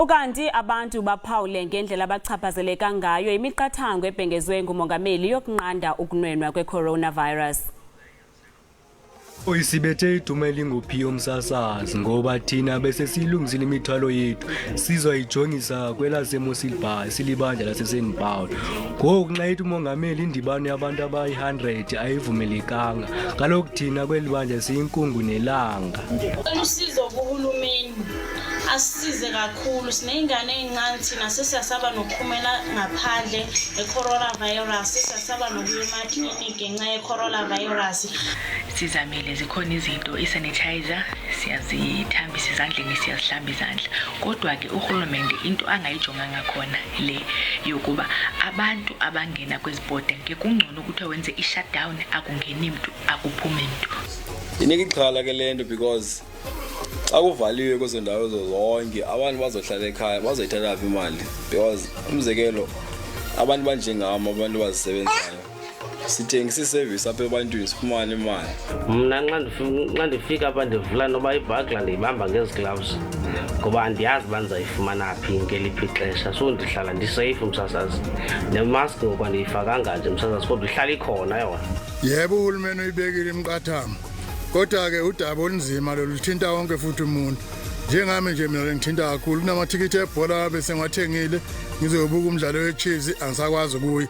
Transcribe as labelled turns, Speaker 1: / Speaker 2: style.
Speaker 1: Ukanti abantu baphawule ngendlela abachaphazeleka ngayo yimiqathango ebhengezwe nguMongameli yokunqanda ukunwenwa kweCoronavirus.
Speaker 2: Oyisibethe idumeli nguphiyo umsasazi ngoba thina bese silungisile imithwalo yethu sizoyijongisa kwelaseMosilbar silibandla laseSt Paul. Ngoku nxa ithi uMongameli indibano yabantu abayi100 ayivumelekanga kaloku thina kwelibandla siyinkungu nelanga.
Speaker 3: Usizo kuhulumeni asisize kakhulu sinengane ezincane thina sesiyasaba nokuphumela ngaphandle eCoronavirus sesiyasaba nokuya emakliniki ngenxa yeCoronavirus.
Speaker 4: Sizamile zikhona izinto isanitizer siyazithambisa izandleni siyazihlamba izandla kodwa ke uhulumende into angayijonga ngakhona le yokuba abantu abangena kwezibhode ngekungcono ukuthi wenze i-shutdown akungeni umuntu akuphumi umuntu.
Speaker 5: Inika ixhala ke lento because xa kuvaliwe kwezo ndawo zonke abantu bazohlala ekhaya bazoyithatha phi imali because umzekelo abantu banjengami abantu bazisebenzayo sithengisa iservice apha ebantwini sifumana imali.
Speaker 6: Mna nxa ndifika apha ndivula noba ibhagla ndiyibamba ngezi gloves ngoba andiyazi uba ndizayifumana phi ngeliphi ixesha so ndihlala ndisafe umsasazi nemask ngoba ndiyifakanga nje umsasazi kodwa ihlala ikhona yona.
Speaker 7: Yebo uhulumeni uyibekile imiqathango kodwa ke udaba olunzima loluthinta wonke futhi umuntu njengami nje mina ngithinta kakhulu kunamathikithi ebhola bese ngiwathengile ngizobuka umdlalo weCheese angisakwazi ukuya